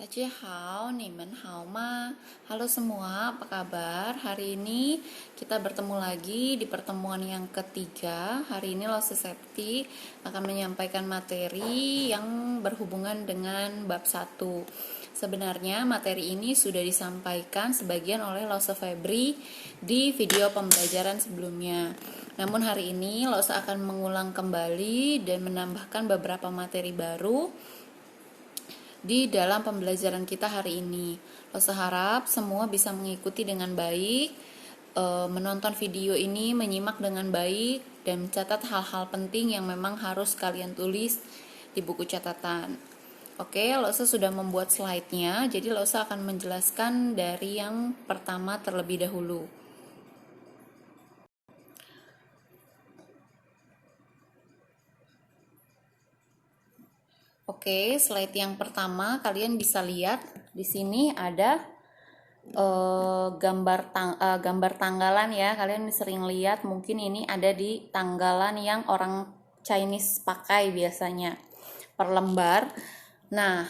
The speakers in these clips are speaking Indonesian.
Hao, Nimen Hao Ma. Halo semua, apa kabar? Hari ini kita bertemu lagi di pertemuan yang ketiga. Hari ini Lose Septi akan menyampaikan materi yang berhubungan dengan bab 1. Sebenarnya materi ini sudah disampaikan sebagian oleh Lose Febri di video pembelajaran sebelumnya. Namun hari ini Lose akan mengulang kembali dan menambahkan beberapa materi baru di dalam pembelajaran kita hari ini. Lose harap semua bisa mengikuti dengan baik, menonton video ini, menyimak dengan baik, dan mencatat hal-hal penting yang memang harus kalian tulis di buku catatan. Oke, Lose sudah membuat slide-nya, jadi Lose akan menjelaskan dari yang pertama terlebih dahulu. Oke, slide yang pertama kalian bisa lihat di sini ada gambar tanggalan ya. Kalian sering lihat, mungkin ini ada di tanggalan yang orang Chinese pakai biasanya per lembar. Nah,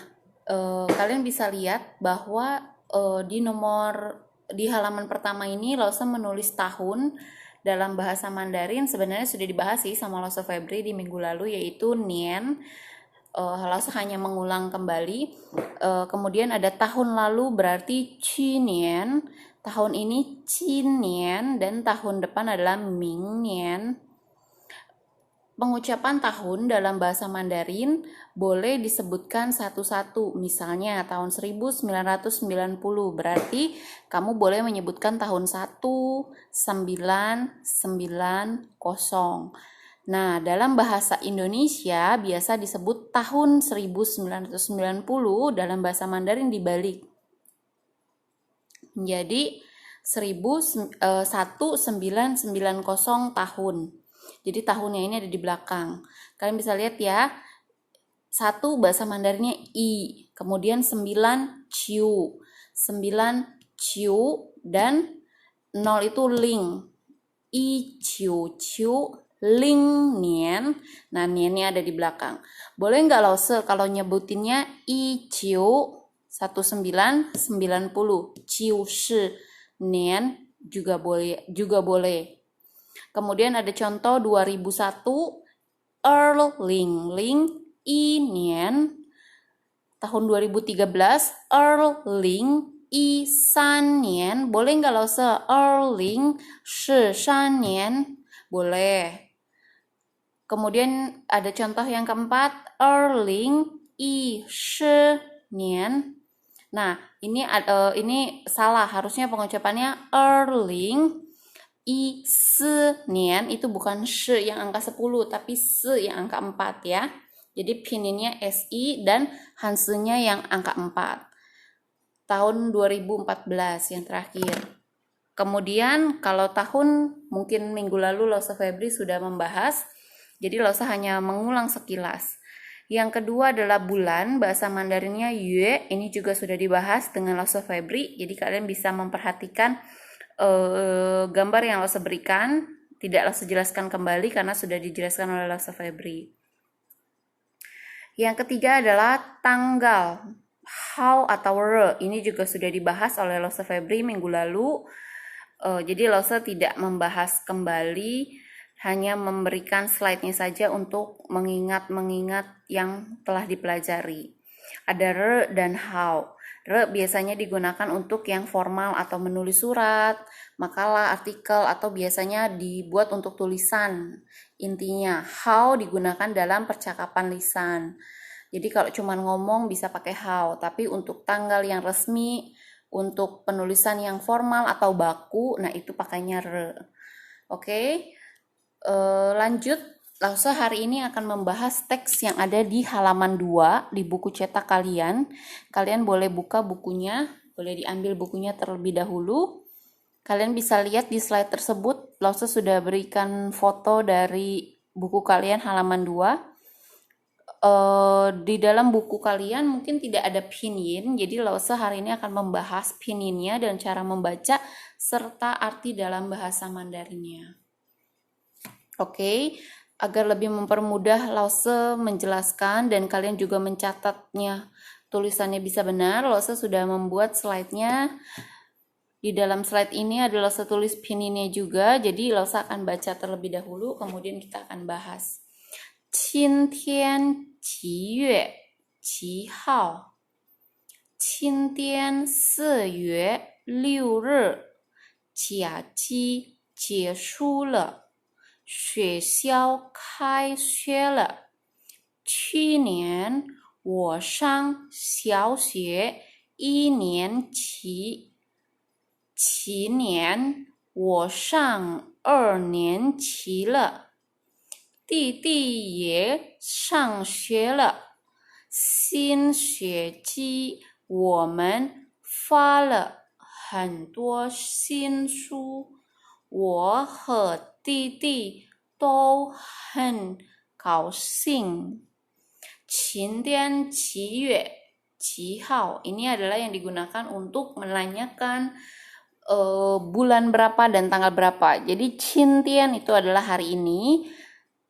kalian bisa lihat bahwa di halaman pertama ini Lose menulis tahun dalam bahasa Mandarin. Sebenarnya sudah dibahas sih sama Lose Febri di minggu lalu, yaitu Nian. Lose hanya mengulang kembali. Kemudian ada tahun lalu berarti Qinian, tahun ini Qinian, dan tahun depan adalah Mingnian. Pengucapan tahun dalam bahasa Mandarin boleh disebutkan satu-satu. Misalnya tahun 1990, berarti kamu boleh menyebutkan tahun 1990. Nah, dalam bahasa Indonesia biasa disebut tahun 1990, dalam bahasa Mandarin dibalik. Menjadi 1990 tahun. Jadi tahunnya ini ada di belakang. Kalian bisa lihat ya. 1 bahasa Mandarinnya i, kemudian 9 ciu. 9 ciu dan 0 itu ling. I ciu ciu ling nian. Nah, niannya ada di belakang. Boleh nggak Lose kalau nyebutinnya i ciu 1990, ciu shi nian juga boleh. Kemudian ada contoh 2001, ling ling i nian. Tahun 2013, ling i san nian. Boleh nggak Lose ling shi shan nian? Boleh. Kemudian ada contoh yang keempat, ling i shi nian. Nah, ini salah, harusnya pengucapannya ling i si nian, itu bukan shi yang angka 10 tapi si yang angka 4 ya. Jadi pininnya si dan hansinya yang angka 4. Tahun 2014 yang terakhir. Kemudian kalau tahun mungkin minggu lalu Lose Febri sudah membahas, jadi Lose hanya mengulang sekilas. Yang kedua adalah bulan, bahasa Mandarinnya yue, ini juga sudah dibahas dengan Lose Febri, jadi kalian bisa memperhatikan gambar yang Lose berikan, tidak Lose jelaskan kembali karena sudah dijelaskan oleh Lose Febri. Yang ketiga adalah tanggal, hao atau re, ini juga sudah dibahas oleh Lose Febri minggu lalu. Jadi Lose tidak membahas kembali, hanya memberikan slide-nya saja untuk mengingat yang telah dipelajari. Ada re dan hao. Re biasanya digunakan untuk yang formal atau menulis surat, makalah, artikel, atau biasanya dibuat untuk tulisan. Intinya, hao digunakan dalam percakapan lisan. Jadi kalau cuma ngomong bisa pakai hao, tapi untuk tanggal yang resmi, untuk penulisan yang formal atau baku, nah itu pakainya re. Oke, lanjut. Lose hari ini akan membahas teks yang ada di halaman 2 di buku cetak kalian. Kalian boleh buka bukunya, boleh diambil bukunya terlebih dahulu. Kalian bisa lihat di slide tersebut, Lose sudah berikan foto dari buku kalian halaman 2. Di dalam buku kalian mungkin tidak ada pinyin, jadi Lose hari ini akan membahas pinyinnya dan cara membaca serta arti dalam bahasa Mandarinnya. Oke, agar lebih mempermudah Lose menjelaskan dan kalian juga mencatatnya tulisannya bisa benar, Lose sudah membuat slide-nya. Di dalam slide ini ada Lose tulis pininnya juga, jadi Lose akan baca terlebih dahulu, kemudian kita akan bahas. 今天几月几号？今天4月6日，假期结束了，学校开学了。去年我上小学1年级，今年我上2年级了。弟弟也上学了，新学期我们发了很多新书，我和弟弟都很高兴。今天几月几号 ini adalah yang digunakan untuk menanyakan bulan berapa dan tanggal berapa. Jadi Qintian itu adalah hari ini,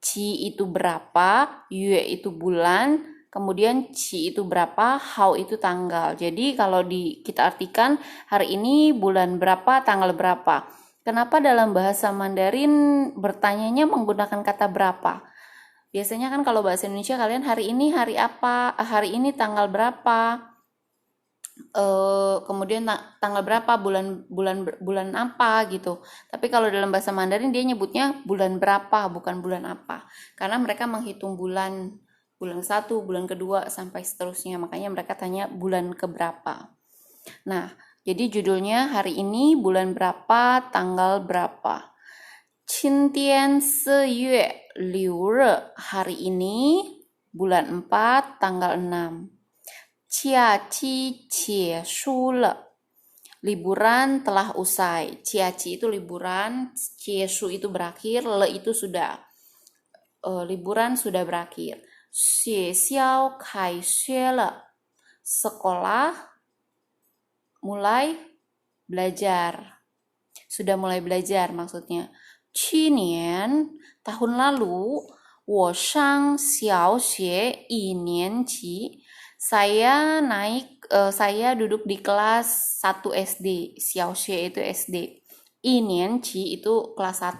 Qi itu berapa, Yue itu bulan, kemudian Qi itu berapa, Hao itu tanggal. Jadi kalau kita artikan hari ini bulan berapa, tanggal berapa. Kenapa dalam bahasa Mandarin bertanyanya menggunakan kata berapa? Biasanya kan kalau bahasa Indonesia kalian hari ini hari apa, hari ini tanggal berapa, kemudian tanggal berapa, bulan apa gitu. Tapi kalau dalam bahasa Mandarin dia nyebutnya bulan berapa, bukan bulan apa. Karena mereka menghitung bulan 1, bulan kedua sampai seterusnya. Makanya mereka tanya bulan keberapa. Nah, jadi judulnya hari ini bulan berapa, tanggal berapa. 今天4月6日, hari ini bulan 4, tanggal 6. 假期结束了, liburan telah usai. Ciaci itu liburan, ciesu itu berakhir, le itu sudah. Liburan sudah berakhir. 学校开学了, sekolah mulai belajar. Sudah mulai belajar maksudnya. 去年, tahun lalu, 我上小学1年级, saya duduk di kelas 1 SD. Xiaoxue itu SD. 1年级 itu kelas 1.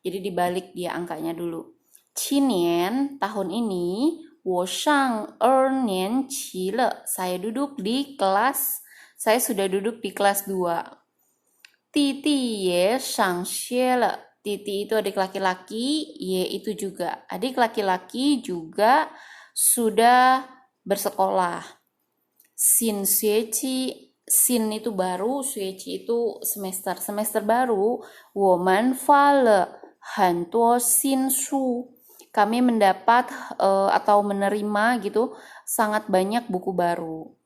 Jadi dibalik dia angkanya dulu. 今年 tahun ini, 我上2年级了. Saya sudah duduk di kelas 2. 弟弟也上学了. Titi itu adik laki-laki, Ye itu juga. Adik laki-laki juga sudah bersekolah. Xin xueqi, xin itu baru, xueqi itu semester. Semester baru, 我们发了很多新书. Kami mendapat atau menerima gitu sangat banyak buku baru.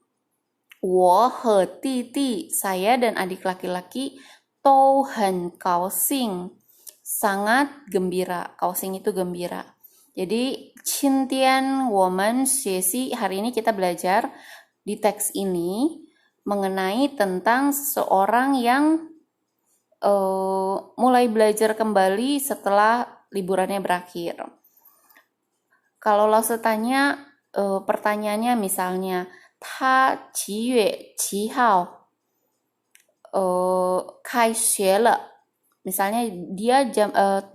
我和弟弟, saya dan adik laki-laki, 都很高兴, sangat gembira. Kaosing itu gembira. Jadi, 今天我们学习, hari ini kita belajar di teks ini mengenai tentang seseorang yang mulai belajar kembali setelah liburannya berakhir. Kalau Lause tanya, pertanyaannya misalnya, 他几月几号开学了? Misalnya dia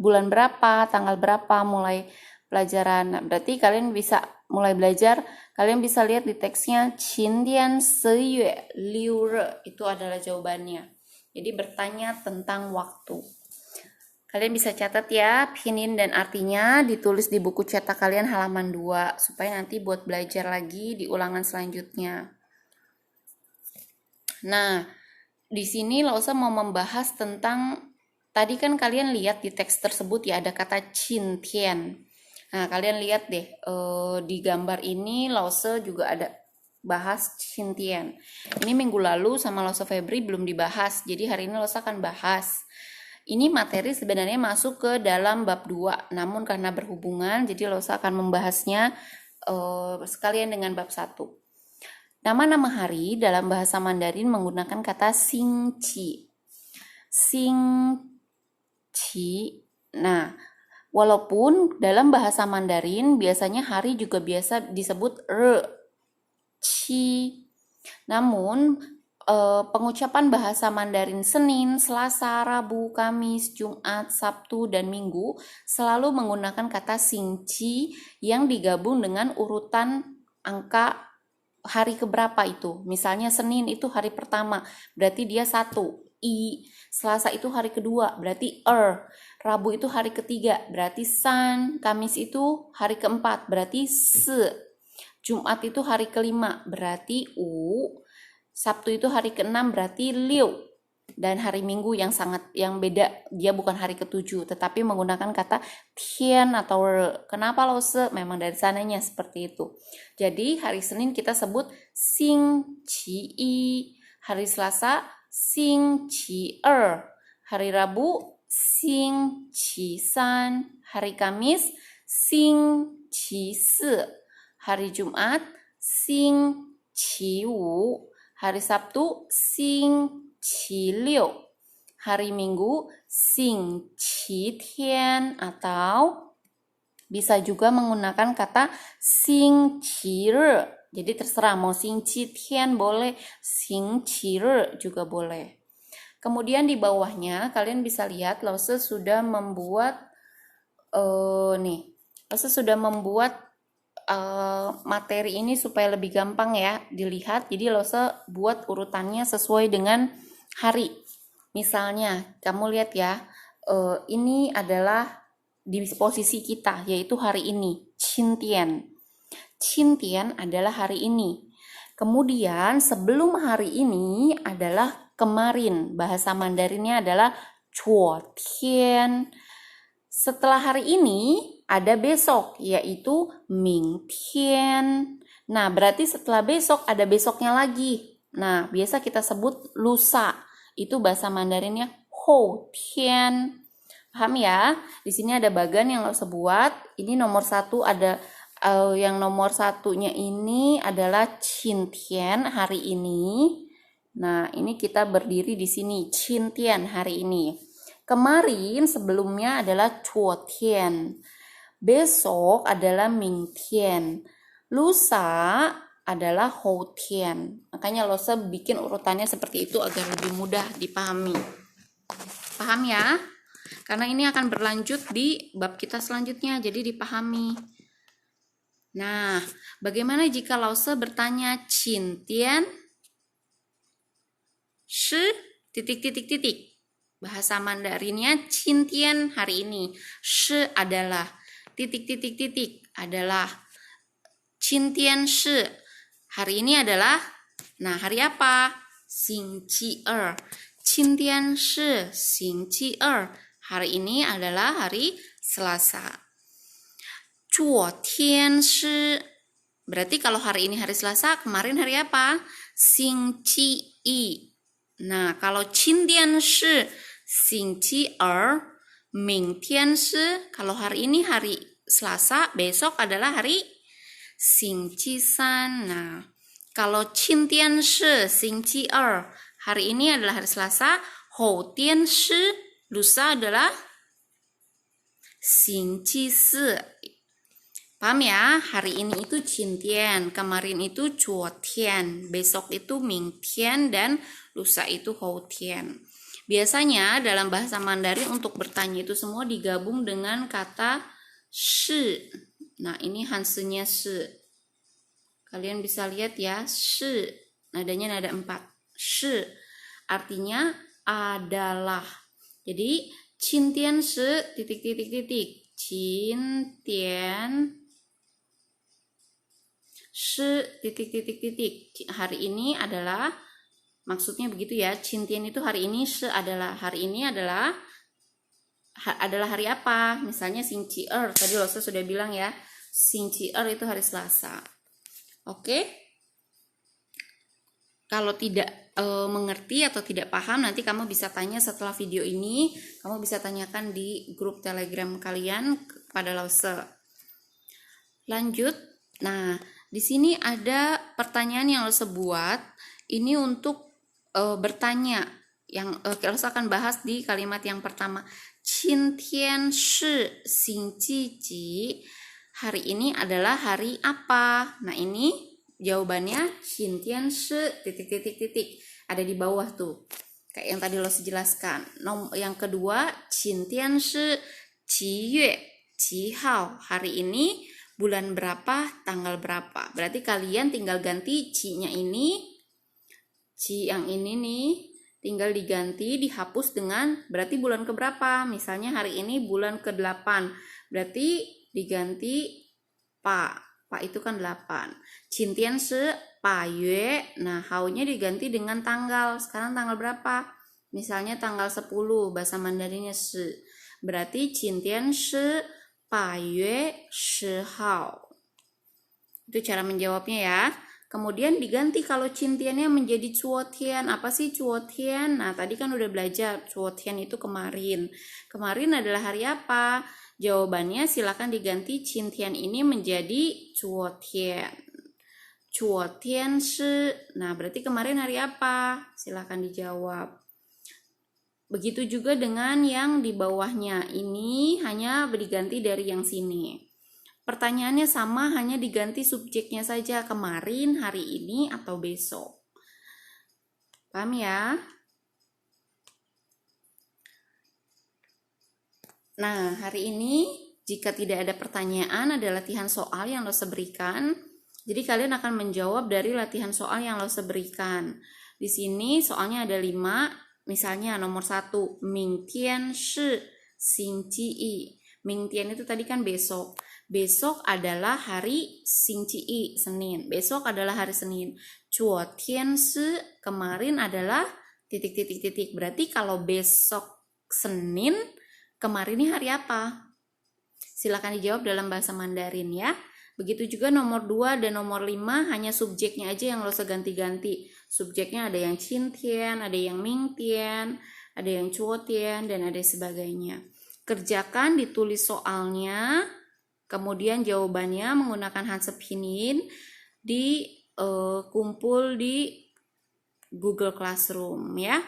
bulan berapa, tanggal berapa mulai pelajaran. Nah, berarti kalian bisa mulai belajar, kalian bisa lihat di teksnya 今天4月6日, itu adalah jawabannya. Jadi bertanya tentang waktu. Kalian bisa catat ya, pinin dan artinya ditulis di buku cetak kalian halaman 2 supaya nanti buat belajar lagi di ulangan selanjutnya. Nah, di sini Lause mau membahas tentang, tadi kan kalian lihat di teks tersebut ya ada kata Qintian. Nah, kalian lihat deh di gambar ini Lause juga ada bahas Qintian. Ini minggu lalu sama Lause Febri belum dibahas, jadi hari ini Lause akan bahas. Ini materi sebenarnya masuk ke dalam bab 2, namun karena berhubungan, jadi Lause akan membahasnya sekalian dengan bab 1. Nama-nama hari dalam bahasa Mandarin menggunakan kata Xingqi. Xingqi. Nah, walaupun dalam bahasa Mandarin biasanya hari juga biasa disebut re. qi. Namun pengucapan bahasa Mandarin Senin, Selasa, Rabu, Kamis, Jumat, Sabtu, dan Minggu selalu menggunakan kata xingqi yang digabung dengan urutan angka hari keberapa itu. Misalnya Senin itu hari pertama, berarti dia 1, i. Selasa itu hari kedua, berarti Rabu itu hari ketiga, berarti san. Kamis itu hari keempat, berarti se. Jumat itu hari kelima, berarti u. Sabtu itu hari keenam, berarti liu. Dan hari Minggu yang beda, dia bukan hari ketujuh, tetapi menggunakan kata tian atau kenapa lo se, memang dari sananya seperti itu. Jadi hari Senin kita sebut xing qi i, hari Selasa xing qi hari Rabu xing qi san, hari Kamis xing qi se, hari Jumat xing qi wu, hari Sabtu xing qi liu, hari Minggu xing qi tian, atau bisa juga menggunakan kata xing qi re. Jadi terserah mau xing qi tian boleh, xing qi re juga boleh. Kemudian di bawahnya kalian bisa lihat Lause sudah membuat materi ini supaya lebih gampang ya dilihat. Jadi Lause buat urutannya sesuai dengan hari. Misalnya kamu lihat ya, ini adalah di posisi kita, yaitu hari ini, Qintian. Qintian adalah hari ini. Kemudian sebelum hari ini adalah kemarin. Bahasa Mandarinnya adalah Chuotian. Setelah hari ini ada besok, yaitu Mingtian. Nah, berarti setelah besok ada besoknya lagi. Nah, biasa kita sebut lusa. Itu bahasa Mandarinnya Houtian. Paham ya? Di sini ada bagan yang lo buat. Ini nomor 1 ada yang nomor 1-nya ini adalah Qintian hari ini. Nah, ini kita berdiri di sini Qintian hari ini. Kemarin sebelumnya adalah Chuotian. Besok adalah Mingtian. Lusa adalah Houtian. Makanya Lose bikin urutannya seperti itu agar lebih mudah dipahami. Paham ya? Karena ini akan berlanjut di bab kita selanjutnya, jadi dipahami. Nah, bagaimana jika Lause bertanya Qintian shi titik. Bahasa Mandarinnya Qintian hari ini. Shi adalah titik adalah Qintian shi. Hari ini adalah, nah hari apa? Xingqi er. Qintian shi Xingqi er. Hari ini adalah hari Selasa. Chuotian shi. Berarti kalau hari ini hari Selasa, kemarin hari apa? Xingqi i. Nah, kalau Qintian shi Xingqi er, Mingtian shi, kalau hari ini hari Selasa, besok adalah hari Xingqi san. Nah, kalau Qintian shi Xingqi er, hari ini adalah hari Selasa, Houtian shi, lusa adalah Xingqi si. Paham ya? Hari ini itu Qintian, kemarin itu Chuotian, besok itu Mingtian, dan lusa itu Houtian. Biasanya dalam bahasa Mandarin untuk bertanya itu semua digabung dengan kata shi. Nah, ini hansinya shi. Kalian bisa lihat ya, shi. Nadanya nada 4. Shi artinya adalah. Jadi Qintian shi Qintian shi hari ini adalah, maksudnya begitu ya. Qintian itu hari ini, shi adalah, hari ini adalah hari apa? Misalnya Xingqi er, tadi Lose sudah bilang ya, Xingqi er itu hari Selasa. Oke? Kalau tidak mengerti atau tidak paham, nanti kamu bisa tanya setelah video ini. Kamu bisa tanyakan di grup Telegram kalian kepada Lause. Lanjut. Nah, di sini ada pertanyaan yang Lause buat. Ini untuk bertanya. Yang Lause akan bahas di kalimat yang pertama. Qintian shi xingqi ji. Hari ini adalah hari apa? Nah, ini Jawabannya Xintian shi titik. Ada di bawah tuh. Kayak yang tadi lo jelaskan. Yang kedua, Xintian shi qiyue qihao. Hari ini bulan berapa, tanggal berapa. Berarti kalian tinggal ganti ci-nya ini, ci yang ini nih, tinggal diganti, dihapus dengan berarti bulan keberapa. Misalnya hari ini bulan ke-8. Berarti diganti pa. Pa itu kan 8. Qintian shi pa yue. Nah, hao-nya diganti dengan tanggal. Sekarang tanggal berapa? Misalnya tanggal 10, bahasa Mandarinnya shi. Berarti qintian shi pa yue shi hao. Itu cara menjawabnya ya. Kemudian diganti kalau qintiannya menjadi cuotian. Apa sih cuotian? Nah, tadi kan udah belajar cuotian itu kemarin. Kemarin adalah hari apa? Jawabannya silakan diganti qintian ini menjadi cuotian. Cuotian shi. Nah, berarti kemarin hari apa? Silakan dijawab. Begitu juga dengan yang di bawahnya. Ini hanya diganti dari yang sini. Pertanyaannya sama, hanya diganti subjeknya saja. Kemarin, hari ini, atau besok. Paham ya? Nah, hari ini jika tidak ada pertanyaan, ada latihan soal yang lo berikan. Jadi kalian akan menjawab dari latihan soal yang lo berikan. Di sini soalnya ada 5. Misalnya nomor 1, Mingtian shi xingji yi. Mingtian itu tadi kan besok. Besok adalah hari xingji yi, Senin. Besok adalah hari Senin. Cuotian shi, kemarin adalah titik. Berarti kalau besok Senin, kemarin ini hari apa? Silakan dijawab dalam bahasa Mandarin ya. Begitu juga nomor 2 dan nomor 5 hanya subjeknya aja yang lo ganti-ganti. Subjeknya ada yang qintian, ada yang mingtian, ada yang cuotian, dan ada sebagainya. Kerjakan, ditulis soalnya, kemudian jawabannya menggunakan Hansep Pinyin kumpul di Google Classroom ya.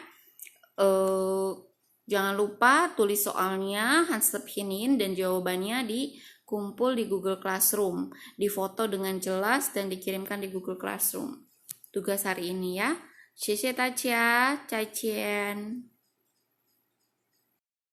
Jangan lupa tulis soalnya, Hansep Pinyin, dan jawabannya dikumpul di Google Classroom. Difoto dengan jelas dan dikirimkan di Google Classroom. Tugas hari ini ya. 谢谢大家，再见。